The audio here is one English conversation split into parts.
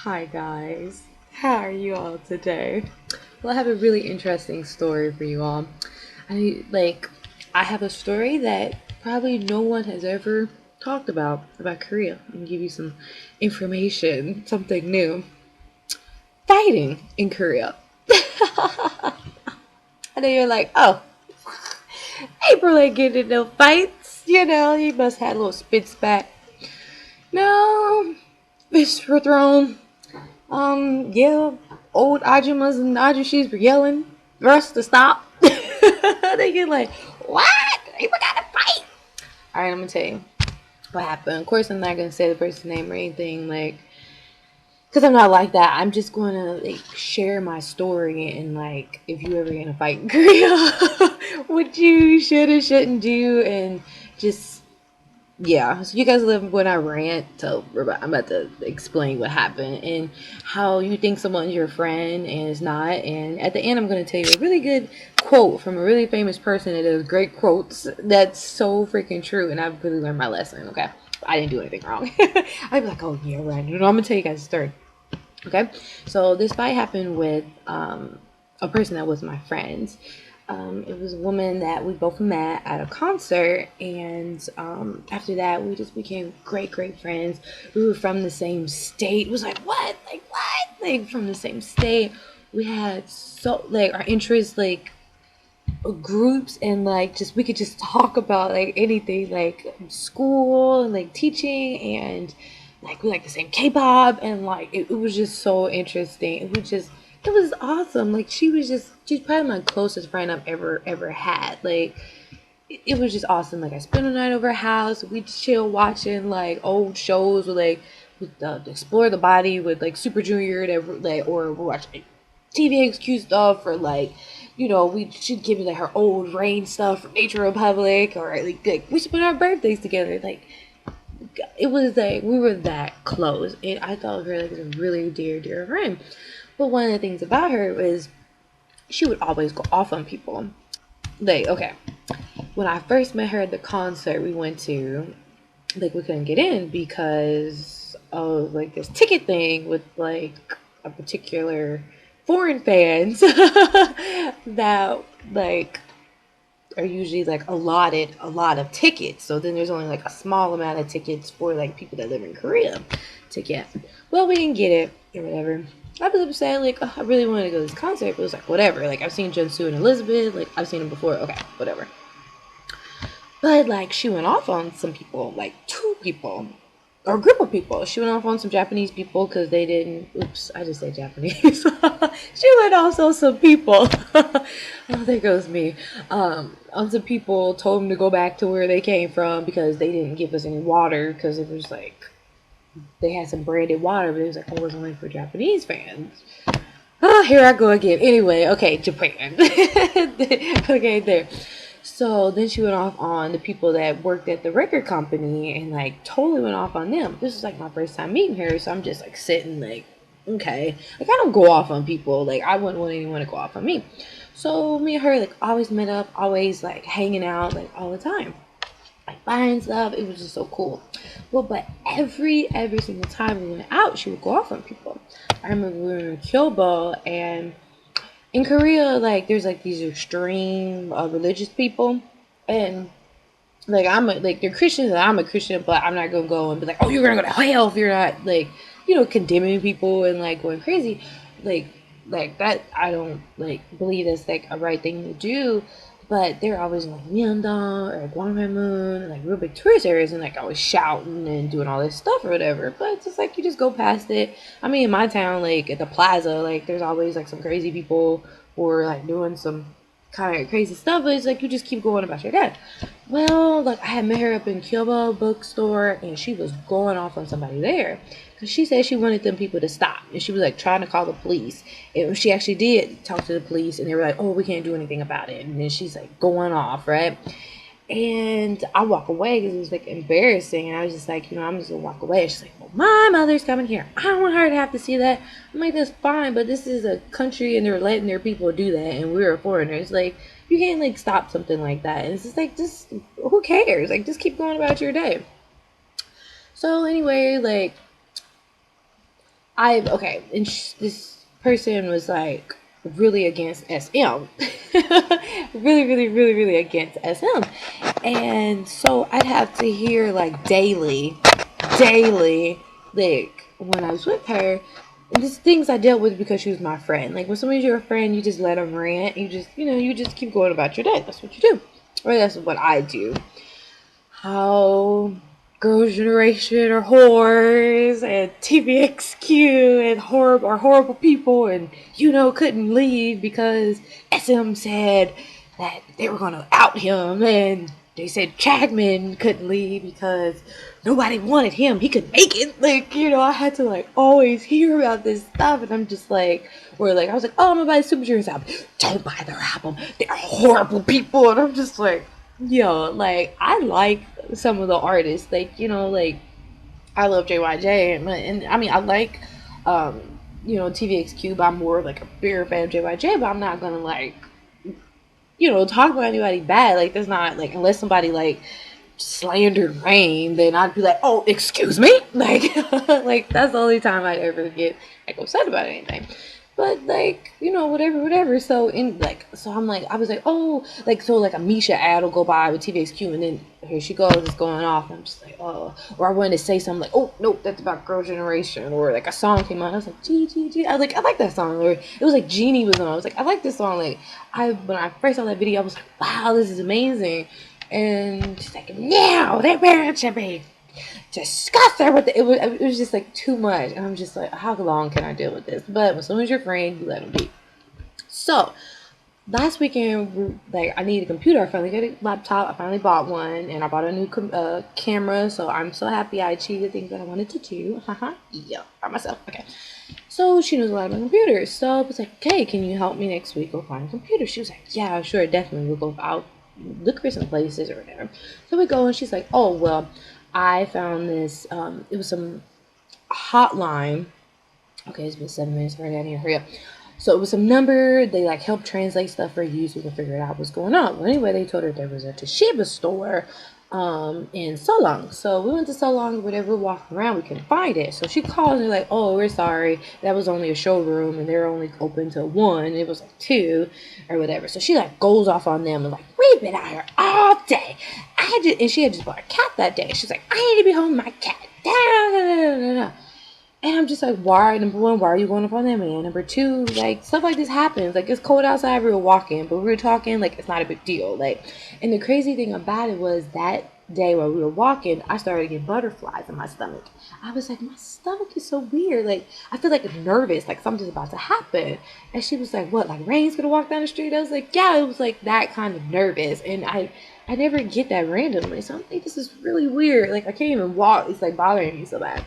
Hi guys, how are you all today? Well, I have a really interesting story for you all. I have a story that probably no one has ever talked about Korea. And give you some information, something new. Fighting in Korea. I know you're like, oh, April ain't getting no fights. You must have had a little spits back. No, fists were thrown. Yeah, old Ajumas and Ajushis were yelling for us to stop. They get like, what? People gotta fight. All right, I'm gonna tell you what happened. Of course, I'm not gonna say the person's name or anything, because I'm not like that. I'm just gonna share my story and if you ever get in a fight in Korea, what you should and shouldn't do, and just yeah, so you guys live when I rant, so I'm about to explain what happened and how you think someone's your friend and is not. And at the end, I'm going to tell you a really good quote from a really famous person that does great quotes. That's so freaking true, and I've really learned my lesson. Okay, I didn't do anything wrong. I'd be like, oh yeah, right. I'm going to tell you guys a story. Okay, so this fight happened with a person that was my friend. It was a woman that we both met at a concert, and after that, we just became great friends. We were from the same state. It was like what, from the same state. We had our interests groups, and just we could just talk about anything school and teaching, and we like the same K-pop, and it was just so interesting. It was awesome. She's probably my closest friend I've ever had. It was just awesome. I spent a night over her house. We chill watching old shows with Explore the Body with Super Junior, or we're watching TVXQ stuff, or she'd give me her old Rain stuff from Nature Republic, or we spent our birthdays together. It was we were that close, and I thought of her as a really dear friend. But one of the things about her was she would always go off on people. Okay, when I first met her at the concert we went to, we couldn't get in because of this ticket thing with a particular foreign fans that are usually allotted a lot of tickets. So then there's only a small amount of tickets for people that live in Korea to get. Well, we didn't get it or whatever. I was upset. I really wanted to go to this concert, but it was whatever. I've seen Junsu and Elizabeth. I've seen them before. Okay, whatever. But she went off on some people, two people, or a group of people. She went off on some Japanese people because they didn't. Oops, I just said Japanese. She went off on some people. Oh, there goes me. On some people, told them to go back to where they came from because they didn't give us any water because it was they had some branded water, but it was it was only for Japanese fans. Oh, here I go again. Anyway, okay, Japan. Okay, there. So then she went off on the people that worked at the record company and totally went off on them. This was my first time meeting her, so I'm just sitting okay. I don't go off on people. I wouldn't want anyone to go off on me. So me and her always met up, always hanging out all the time. Buying stuff. It was just so cool. Well, but every single time we went out, she would go off on people. I remember we were in Kyoto, and in Korea, there's these extreme religious people, and I'm they're Christians and I'm a Christian, but I'm not gonna go and be oh, you're gonna go to hell if you're not condemning people and going crazy, like that. I don't believe that's a right thing to do. But they're always in Myeongdong or Gwanghwamun, real big tourist areas, and always shouting and doing all this stuff or whatever. But it's just you just go past it. I mean, in my town, at the plaza, there's always some crazy people who are doing some kind of crazy stuff. But it's you just keep going about your day. Well, I had met her up in Kyoto bookstore, and she was going off on somebody there because she said she wanted them people to stop, and she was trying to call the police. And she actually did talk to the police, and they were oh, we can't do anything about it. And then she's going off, right? And I walk away because it was embarrassing, and I was just I'm just gonna walk away. She's well, my mother's coming here. I don't want her to have to see that. I'm that's fine, but this is a country, and they're letting their people do that, and we're foreigners. You can't stop something like that. And it's just who cares? Just keep going about your day. So anyway, okay, and this person was like really against SM, really against SM, and so I'd have to hear like daily, like when I was with her. And these things I dealt with because she was my friend. Like when somebody's your friend, you just let them rant. You just, you just keep going about your day. That's what you do, or that's what I do. How Girls' Generation are whores and TVXQ and horrible people, and couldn't leave because SM said that they were gonna out him, and they said Chapman couldn't leave because nobody wanted him. He could make it. Like, I had to like always hear about this stuff, and I'm just like, or like I was like, oh, I'm gonna buy the Super Junior's album. Don't buy their album. They're horrible people, and I'm just like, yo, like I like some of the artists, like like I love JYJ, and I mean I like TVXQ, but I'm more of like a bigger fan of JYJ, but I'm not gonna like talk about anybody bad. Like that's not like, unless somebody like slandered Rain, then I'd be like, oh, excuse me, like like that's the only time I'd ever get like upset about anything. But like, whatever. So I'm like, I was like, oh, like so like a Misha ad will go by with TVXQ, and then here she goes, it's going off. And I'm just like, oh, or I wanted to say something like, oh no, that's about Girl Generation, or like a song came on, I was like, G. I was like, I like that song, or it was like Genie was on. I was like, I like this song. Like when I first saw that video, I was like, wow, this is amazing. And she's like, no, their parents should be disgusting with it. It was just like too much, and I'm just like, how long can I deal with this? But when someone's your friend, you let them be. So last weekend, like I needed a computer. I finally got a laptop. I finally bought one, and I bought a new camera. So I'm so happy I achieved the things that I wanted to do. Haha, yeah, by myself. Okay. So she knows a lot about computers. So I was like, okay, can you help me next week go find a computer? She was like, yeah, sure, definitely. We'll go out, look for some places or whatever. So we go, and she's like, oh well, I found this. It was some hotline. Okay, it's been 7 minutes already. I need to hurry up. So it was some number. They like helped translate stuff for you so we can figure out what's going on. Well, anyway, they told her there was a Toshiba store in Solong. So we went to Solong, whatever, walking around, we couldn't find it. So she called and they're like, oh, we're sorry. That was only a showroom and they're only open till 1. It was like 2 or whatever. So she like goes off on them and like, we've been out here all day. And she had just bought a cat that day. She's like, I need to be home with my cat. And I'm just like, why? Number one, why are you going up on that man? Number two, like, stuff like this happens. Like, it's cold outside, we were walking, but we were talking, like, it's not a big deal. Like, and the crazy thing about it was that day while we were walking, I started getting butterflies in my stomach. I was like, my stomach is so weird. Like, I feel like nervous, like something's about to happen. And she was like, what, like Rain's gonna walk down the street? I was like, yeah, it was like that kind of nervous. And I never get that randomly. So I'm like, this is really weird. Like, I can't even walk. It's like bothering me so bad.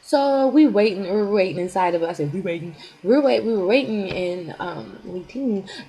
So we were waiting inside of, I said, we were waiting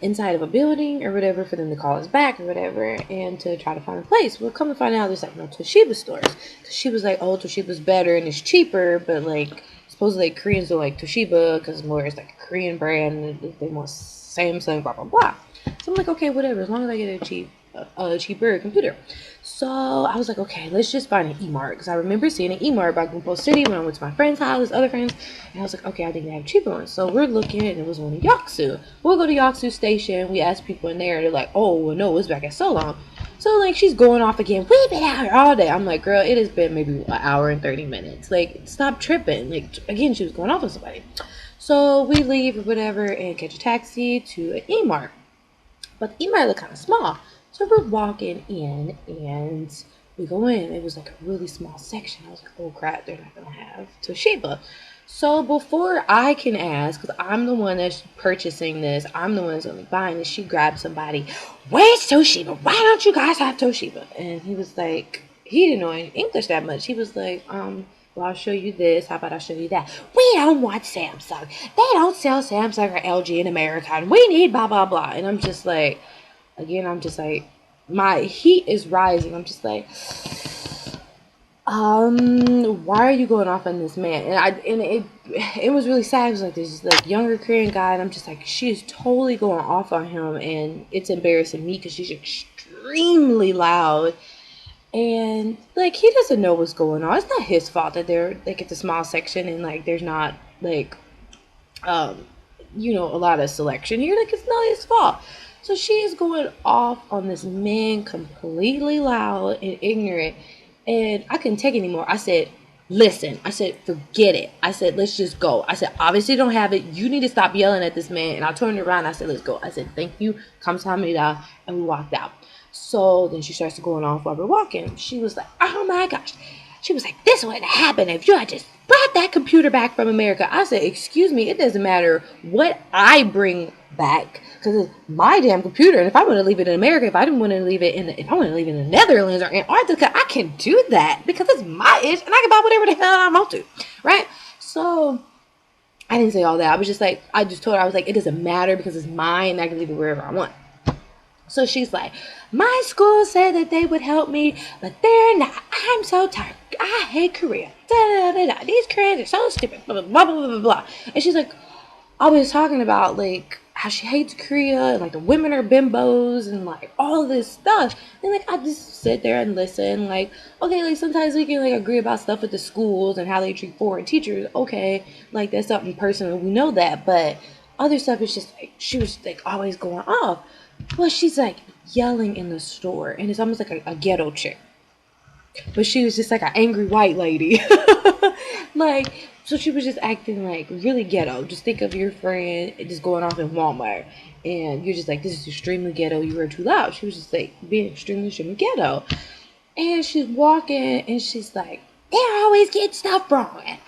inside of a building or whatever for them to call us back or whatever and to try to find a place. Well, come to find out there's like no Toshiba stores. Cause she was like, oh, Toshiba's better and it's cheaper, but like supposedly like, Koreans don't like Toshiba because it's like a Korean brand and they want Samsung, blah blah blah. So I'm like, okay, whatever, as long as I get a cheaper computer. So I was like, okay, let's just find an E-Mart. Because I remember seeing an E-Mart back in Post City when I went to my friend's house, other friends. And I was like, okay, I think they have cheaper ones. So we're looking, and it was one in Yaksu. We'll go to Yaksu Station. We ask people in there. They're like, oh, well, no, it's back at Solong. So, like, she's going off again. We've been out here all day. I'm like, girl, it has been maybe an hour and 30 minutes. Like, stop tripping. Like, again, she was going off with somebody. So we leave or whatever and catch a taxi to an E-Mart. But the E-Mart looked kind of small. So we're walking in and we go in. It was like a really small section. I was like, oh crap, they're not going to have Toshiba. So before I can ask, because I'm the one that's purchasing this, I'm the one that's going to be buying this, she grabbed somebody, where's Toshiba? Why don't you guys have Toshiba? And he was like, he didn't know English that much. He was like, well, I'll show you this. How about I show you that? We don't want Samsung. They don't sell Samsung or LG in America. And we need blah, blah, blah. And I'm just like, again, I'm just like, my heat is rising. I'm just like, why are you going off on this man? And it was really sad. It was like this like younger Korean guy, and I'm just like, she is totally going off on him, and it's embarrassing me because she's extremely loud. And like he doesn't know what's going on. It's not his fault that they're like at the small section and like there's not like um a lot of selection here. Like it's not his fault. So she is going off on this man completely loud and ignorant, and I couldn't take it anymore. I said, listen, I said, forget it. I said, let's just go. I said, obviously don't have it. You need to stop yelling at this man. And I turned around and I said, let's go. I said, thank you. Kamsahamnida. And we walked out. So then she starts going off while we're walking. She was like, oh my gosh. She was like, this wouldn't happen if you had just brought that computer back from America. I said, excuse me, it doesn't matter what I bring back because it's my damn computer. And if I want to leave it in America, if I didn't want to leave it if I want to leave it in the Netherlands or Antarctica, I can do that because it's my ish and I can buy whatever the hell I want to, right? So I didn't say all that. I was just like, I just told her, I was like, it doesn't matter because it's mine and I can leave it wherever I want. So she's like, my school said that they would help me, but they're not. I'm so tired. I hate Korea. Da, da, da, da. These Koreans are so stupid. Blah, blah, blah, blah, blah, blah. And she's like, always talking about, like, how she hates Korea and, like, the women are bimbos and, like, all this stuff. And, like, I just sit there and listen. Like, okay, like, sometimes we can, like, agree about stuff with the schools and how they treat foreign teachers. Okay, like, that's something personal. We know that. But other stuff is just, like, she was, like, always going off. Well, she's like yelling in the store, and it's almost like a ghetto chick. But she was just like an angry white lady. Like, so she was just acting like really ghetto. Just think of your friend just going off in Walmart, and you're just like, this is extremely ghetto. You were too loud. She was just like being extremely ghetto. And she's walking, and she's like, they're always getting stuff wrong. And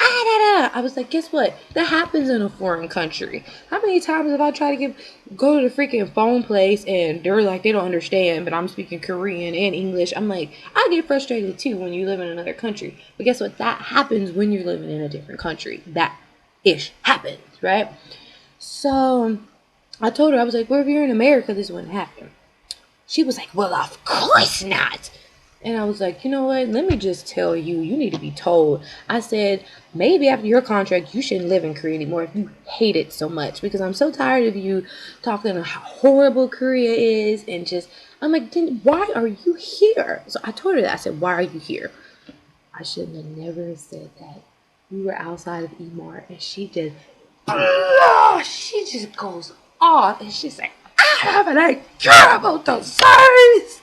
I was like, guess what? That happens in a foreign country. How many times have I tried to go to the freaking phone place and they're like, they don't understand, but I'm speaking Korean and English. I'm like, I get frustrated too when you live in another country. But guess what? That happens when you're living in a different country. That ish happens, right? So I told her, I was like, well, if you're in America, this wouldn't happen. She was like, well, of course not. And I was like, you know what? Let me just tell you, you need to be told. I said, maybe after your contract, you shouldn't live in Korea anymore if you hate it so much. Because I'm so tired of you talking about how horrible Korea is. And just, I'm like, then why are you here? So I told her that. I said, why are you here? I shouldn't have never said that. We were outside of E-Mart and she just, she just goes off. And she's like, I haven't care about the size.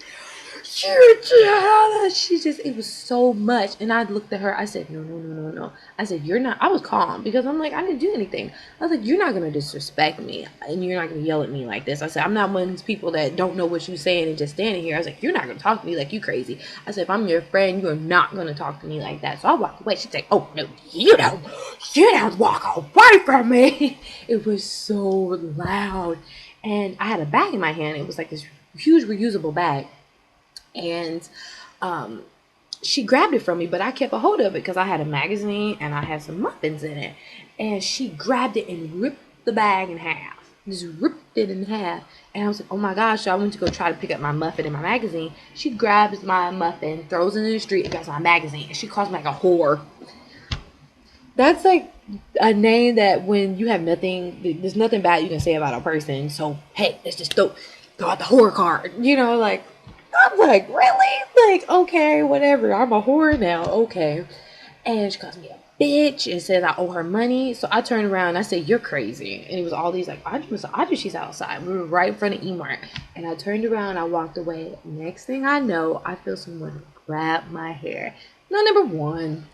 She just, it was so much. And I looked at her, I said, no. I said, you're not, I was calm because I'm like, I didn't do anything. I was like, you're not going to disrespect me and you're not going to yell at me like this. I said, I'm not one of these people that don't know what you're saying and just standing here. I was like, you're not going to talk to me like you crazy. I said, if I'm your friend, you're not going to talk to me like that. So I walked away. She'd say, oh, no, you don't walk away from me. It was so loud. And I had a bag in my hand. It was like this huge reusable bag. And she grabbed it from me, but I kept a hold of it because I had a magazine and I had some muffins in it. And she grabbed it and ripped the bag in half. Just ripped it in half. And I was like, oh my gosh. So I went to go try to pick up my muffin and my magazine. She grabs my muffin, throws it in the street, and grabs my magazine. And she calls me like a whore. That's like a name that when you have nothing, there's nothing bad you can say about a person. So, hey, let's just throw out the whore card. Like, I'm like, really? Like, okay, whatever. I'm a whore now. Okay. And she calls me a bitch and says I owe her money. So I turned around and I said, you're crazy. And it was all these like, she's outside. We were right in front of E-Mart. And I turned around, I walked away. Next thing I know, I feel someone grab my hair. Now, number one,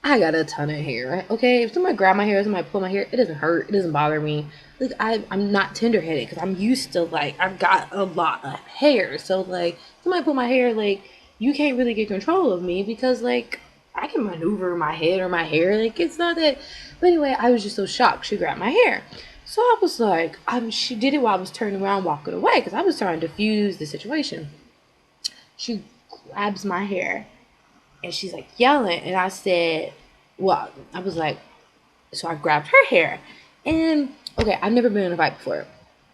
I got a ton of hair, right? Okay, if somebody grab my hair, somebody pull my hair, it doesn't hurt, it doesn't bother me. Like, I'm not tender-headed because I'm used to, like, I've got a lot of hair. So, like, somebody pull my hair, like, you can't really get control of me because, like, I can maneuver my head or my hair. Like, it's not that. But anyway, I was just so shocked she grabbed my hair. So I was like, she did it while I was turning around walking away because I was trying to diffuse the situation. She grabs my hair. And she's like yelling. And I said, well, I was like, so I grabbed her hair. And, okay, I've never been in a fight before.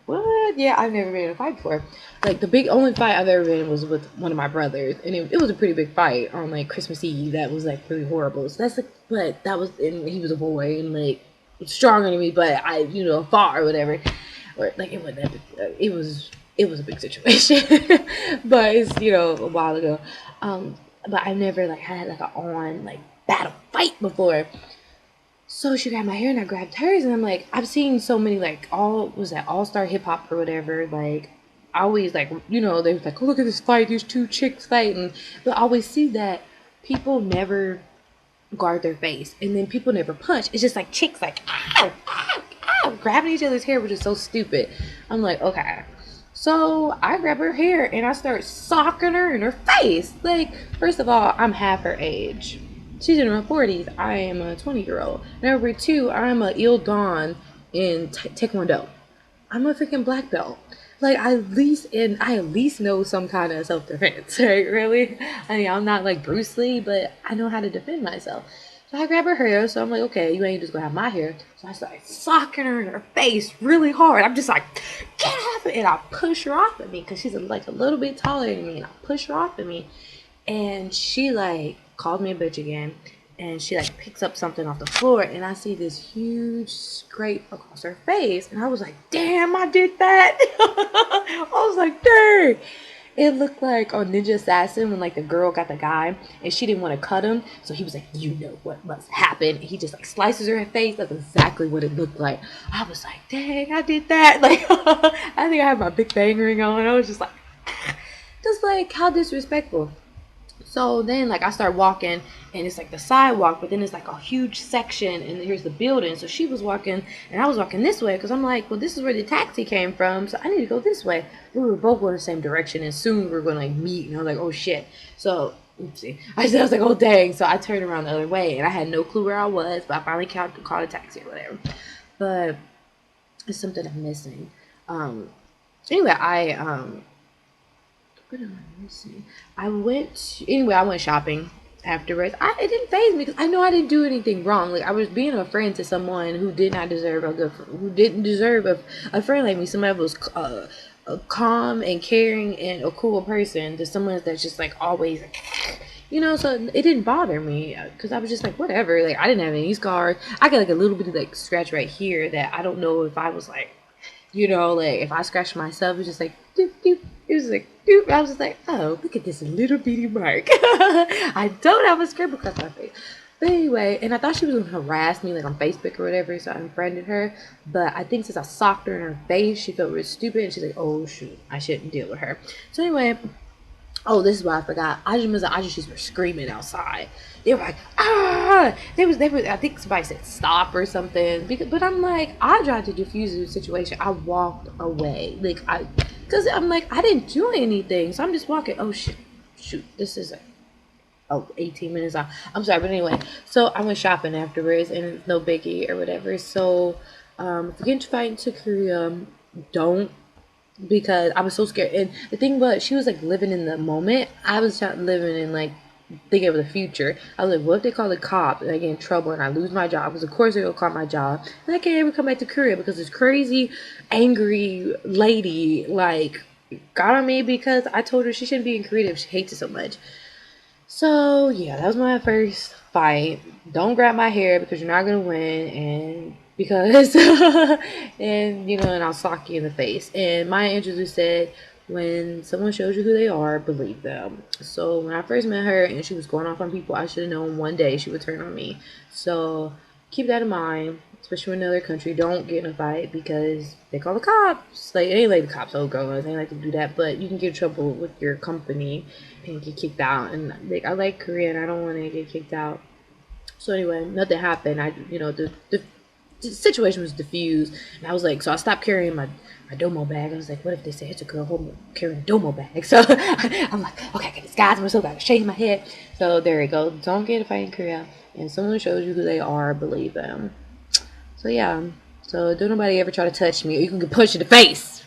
What? Yeah, I've never been in a fight before. Like, the only fight I've ever been in was with one of my brothers. And it was a pretty big fight on, like, Christmas Eve. That was, like, pretty horrible. So that's, like, but that was, and he was a boy and, like, stronger than me, but I, fought or whatever. Or, like, it wasn't that big. It was a big situation. But it's, a while ago. but I've never like had like a on like battle fight before. So she grabbed my hair and I grabbed hers, and I'm like, I've seen so many like all star hip hop or whatever. Like I always like they was like, oh, look at this fight, these two chicks fighting, but I always see that people never guard their face, and then people never punch. It's just like chicks like ow, ow, ow, grabbing each other's hair, which is so stupid. I'm like, okay. So I grab her hair and I start socking her in her face. Like, first of all, I'm half her age. She's in her 40s. I am a 20-year-old. Number two, I'm a Il Dan in Taekwondo. I'm a freaking black belt. Like I at least know some kind of self defense, right? Really? I mean, I'm not like Bruce Lee, but I know how to defend myself. So I grab her hair, so I'm like, okay, you ain't just gonna have my hair. So I start socking her in her face really hard. I'm just like, get off it, and I push her off of me because she's like a little bit taller than me, and I push her off of me, and she like called me a bitch again, and she like picks up something off the floor, and I see this huge scrape across her face, and I was like, damn, I did that. I was like, dang. It looked like on Ninja Assassin when like the girl got the guy and she didn't want to cut him, so he was like, you know what must happen, and he just like slices her face. That's exactly what it looked like. I was like, dang, I did that. Like I think I had my Big Bang ring on. I was just like how disrespectful. So then, like, I start walking, and it's like the sidewalk, but then it's like a huge section, and here's the building. So she was walking, and I was walking this way, because I'm like, well, this is where the taxi came from, so I need to go this way. We were both going the same direction, and soon we were going to like meet, and I was like, oh shit. So, oopsie. I was like, oh dang. So I turned around the other way, and I had no clue where I was, but I finally called a taxi or whatever. But it's something I'm missing. Um, anyway, what am I missing? I went shopping afterwards. It didn't phase me because I know I didn't do anything wrong. Like I was being a friend to someone who did not deserve who didn't deserve a friend like me. Somebody who was a calm and caring and a cool person to someone that's just like always like, so it didn't bother me because I was just like, whatever. Like I didn't have any scars. I got like a little bit of like scratch right here that I don't know if I was like, like if I scratched myself, it was just like doop doop. It was like doop. I was just like, oh, look at this little bitty mark. I don't have a scribble across my face. But anyway, and I thought she was gonna harass me like on Facebook or whatever, so I unfriended her. But I think since I socked her in her face, she felt really stupid, and she's like, oh shoot, I shouldn't deal with her. So anyway, oh, this is why I forgot. Ajimans and Ajishis were screaming outside. They were like, ah! They was. I think somebody said stop or something. But I'm like, I tried to defuse the situation. I walked away. Because I'm like, I didn't do anything. So I'm just walking. Oh, shoot. This is 18 minutes off. I'm sorry. But anyway, so I went shopping afterwards and it's no biggie or whatever. So, if you're getting to fight into Korea, don't, because I was so scared. And the thing was, she was like living in the moment. I was not living in like thinking of the future. I was like, what if they call the cop and I get in trouble and I lose my job? Because of course they're gonna call my job and I can't ever come back to Korea because this crazy, angry lady like got on me because I told her she shouldn't be in Korea if she hates it so much. So yeah, that was my first fight. Don't grab my hair because you're not gonna win, and because and I'll sock you in the face. And Maya Angelou said, when someone shows you who they are, believe them. So when I first met her and she was going off on people, I should have known one day she would turn on me. So keep that in mind, especially in another country. Don't get in a fight because they call the cops. Like, it ain't like the cops, oh girls, they ain't like to do that, but you can get in trouble with your company and get kicked out. And like, I like Korea and I don't want to get kicked out. So anyway, nothing happened. The situation was diffused, and I was like, so I stopped carrying my domo bag. I was like, what if they say it's a girl home carrying a domo bag? So I'm like, okay, I can disguise myself. I can shave my head. So there you go. Don't get a fight in Korea. And someone shows you who they are, believe them. So yeah. So don't nobody ever try to touch me, or you can get punched in the face.